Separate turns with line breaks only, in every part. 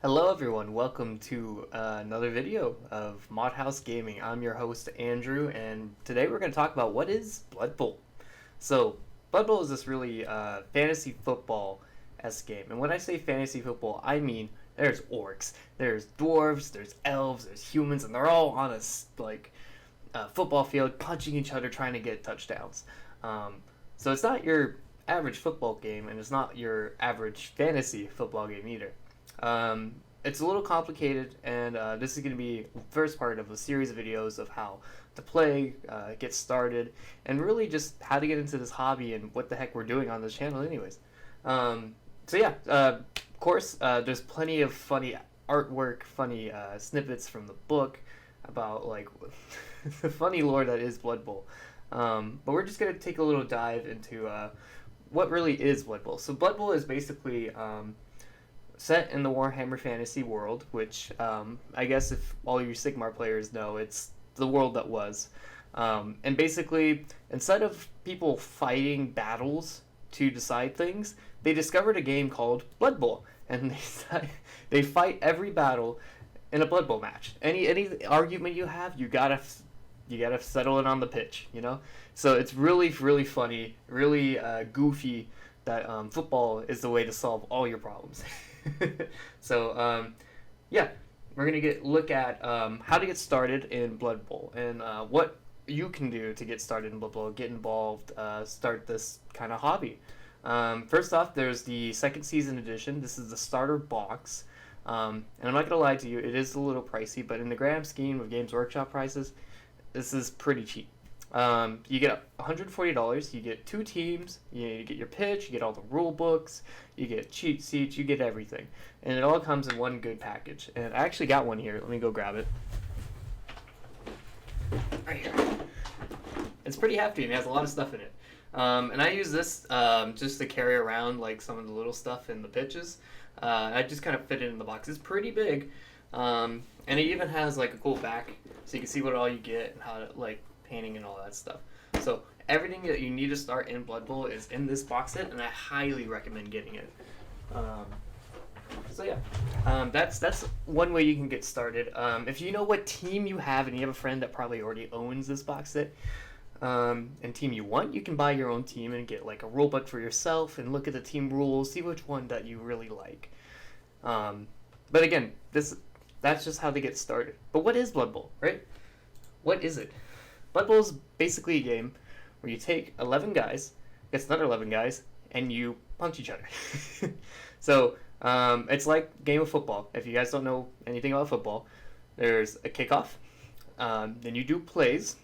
Hello everyone, welcome to another video of Mod House Gaming. I'm your host Andrew, and today we're going to talk about what is Blood Bowl. So, Blood Bowl is this really fantasy football-esque game, and when I say fantasy football, I mean there's orcs, there's dwarves, there's elves, there's humans, and they're all on a football field punching each other trying to get touchdowns. So it's not your average football game, and it's not your average fantasy football game either. It's a little complicated, and this is going to be the first part of a series of videos of how to play, get started, and really just how to get into this hobby and what the heck we're doing on this channel anyways. Of course, there's plenty of funny artwork, funny snippets from the book about the funny lore that is Blood Bowl. But we're just going to take a little dive into what really is Blood Bowl. So Blood Bowl is basically set in the Warhammer Fantasy world, which I guess if all you Sigmar players know, it's the world that was. And basically, instead of people fighting battles to decide things, they discovered a game called Blood Bowl, and they fight every battle in a Blood Bowl match. Any argument you have, you gotta settle it on the pitch, you know. So it's really funny, really goofy that football is the way to solve all your problems. So we're gonna look at how to get started in Blood Bowl and what you can do to get started in Blood Bowl, get involved, start this kind of hobby. First off, there's the second season edition. This is the starter box, and I'm not gonna lie to you, it is a little pricey, but in the grand scheme of Games Workshop prices, this is pretty cheap. You get $140. You get 2 teams. You get your pitch. You get all the rule books. You get cheat sheets. You get everything, and it all comes in one good package. And I actually got one here. Let me go grab it. Right here. It's pretty hefty and it has a lot of stuff in it. And I use this just to carry around some of the little stuff in the pitches. I just kind of fit it in the box. It's pretty big, and it even has a cool back, so you can see what all you get and how to painting and all that stuff. So everything that you need to start in Blood Bowl is in this box set, and I highly recommend getting it. That's one way you can get started. If you know what team you have and you have a friend that probably already owns this box set, and team you want, you can buy your own team and get a rule book for yourself and look at the team rules, see which one that you really like. But again, that's just how to get started. But what is Blood Bowl, right? What is it? Blood Bowl is basically a game where you take 11 guys against another 11 guys, and you punch each other. So it's like game of football. If you guys don't know anything about football, there's a kickoff, then you do plays,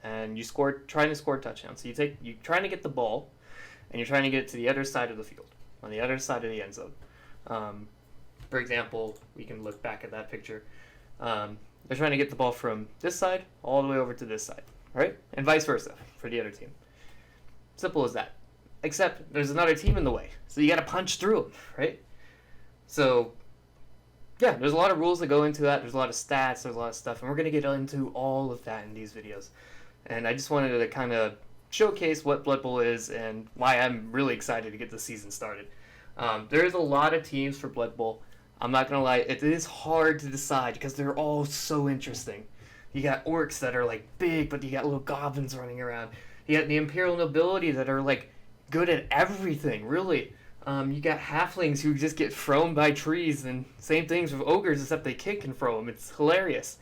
and you trying to score a touchdown. So you're trying to get the ball, and you're trying to get it to the other side of the field, on the other side of the end zone. For example, we can look back at that picture. They're trying to get the ball from this side all the way over to this side, right? And vice versa for the other team. Simple as that. Except there's another team in the way, so you got to punch through them, right? So, yeah, there's a lot of rules that go into that. There's a lot of stats, there's a lot of stuff, and we're going to get into all of that in these videos. And I just wanted to kind of showcase what Blood Bowl is and why I'm really excited to get the season started. There's a lot of teams for Blood Bowl. I'm not going to lie, it is hard to decide because they're all so interesting. You got orcs that are big, but you got little goblins running around. You got the Imperial Nobility that are good at everything, really. You got halflings who just get thrown by trees, and same things with ogres except they kick and throw them. It's hilarious.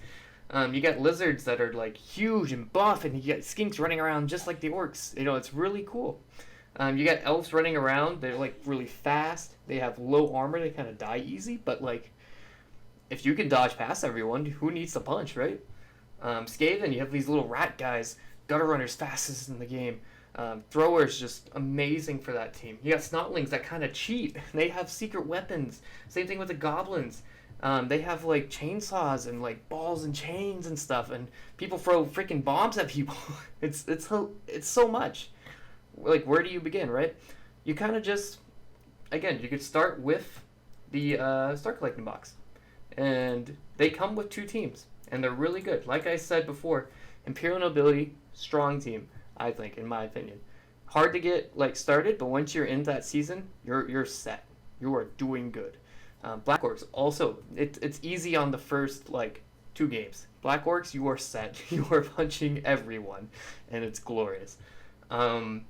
You got lizards that are huge and buff, and you got skinks running around just like the orcs. It's really cool. You got elves running around. They're really fast. They have low armor. They kind of die easy, but if you can dodge past everyone, who needs to punch, right? Skaven, you have these little rat guys. Gutter runners, fastest in the game. Throwers, just amazing for that team. You got snotlings that kind of cheat. They have secret weapons. Same thing with the goblins. They have chainsaws and balls and chains and stuff, and people throw freaking bombs at people. It's so much. Where do you begin, right? You kind of just, again, you could start with the start collecting box, and they come with 2 teams, and they're really good. Like I said before, Imperial Nobility, strong team, I think, in my opinion. Hard to get started, but once you're in that season, you're set. You are doing good. Black Orcs also, it's easy on the first like 2 games. Black Orcs, you are set. You are punching everyone, and it's glorious. Um,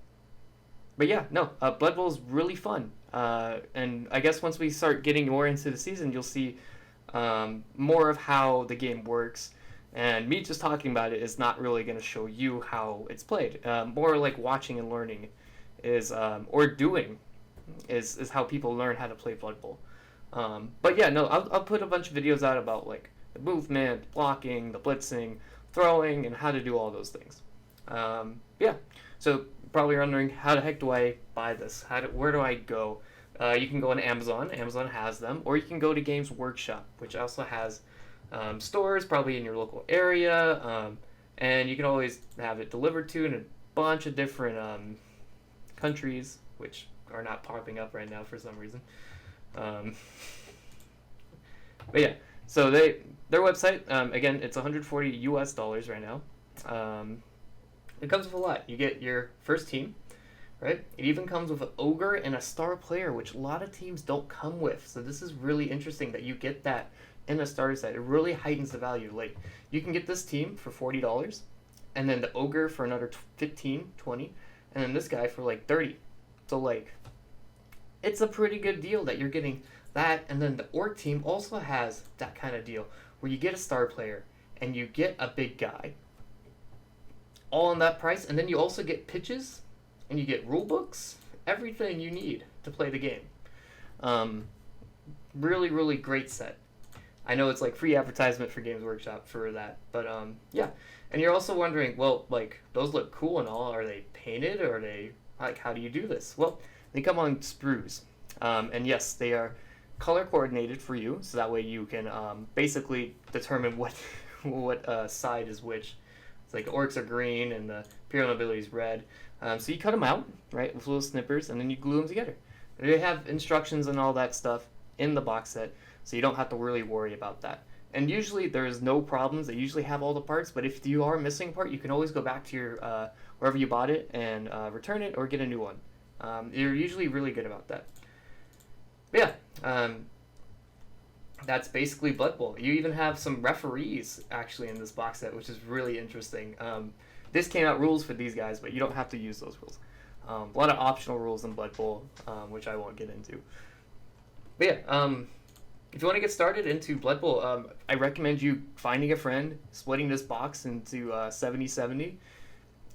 but yeah, no, Blood Bowl is really fun. And I guess once we start getting more into the season, you'll see more of how the game works. And me just talking about it is not really going to show you how it's played. More like watching and learning is, or doing, is how people learn how to play Blood Bowl. But yeah, no, I'll put a bunch of videos out about like the movement, blocking, the blitzing, throwing, and how to do all those things. Yeah, so probably wondering how the heck do I buy this? Where do I go? You can go on Amazon. Amazon has them, or you can go to Games Workshop, which also has stores probably in your local area, and you can always have it delivered to in a bunch of different countries, which are not popping up right now for some reason. Um, but yeah, so their website, again, it's $140 right now. It comes with a lot. You get your first team, right? It even comes with an ogre and a star player, which a lot of teams don't come with. So this is really interesting that you get that in a starter set. It really heightens the value. Like, you can get this team for $40, and then the ogre for another 15, 20, and then this guy for like 30. So like, it's a pretty good deal that you're getting that, and then the orc team also has that kind of deal where you get a star player and you get a big guy, all on that price, and then you also get pitches and you get rule books, everything you need to play the game. Really, really great set. I know it's like free advertisement for Games Workshop for that, but yeah. And you're also wondering, well, like, those look cool and all. Are they painted, or are they, like, how do you do this? Well, they come on sprues, and yes, they are color coordinated for you, so that way you can basically determine what side is which. It's like the orcs are green and the Imperial Nobility is red. So you cut them out, right, with little snippers, and then you glue them together. They have instructions and all that stuff in the box set, so you don't have to really worry about that. And usually there's no problems. They usually have all the parts, but if you are missing a part, you can always go back to your wherever you bought it and return it or get a new one. You're usually really good about that. But yeah, that's basically Blood Bowl. You even have some referees actually in this box set, which is really interesting. This came out rules for these guys, but you don't have to use those rules. A lot of optional rules in Blood Bowl, which I won't get into. But yeah, if you want to get started into Blood Bowl, I recommend you finding a friend, splitting this box into 70-70,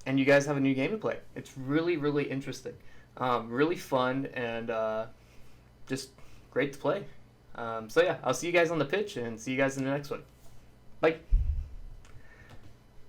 and you guys have a new game to play. It's really, really interesting. Really fun, and just great to play. So yeah, I'll see you guys on the pitch, and see you guys in the next one. Bye.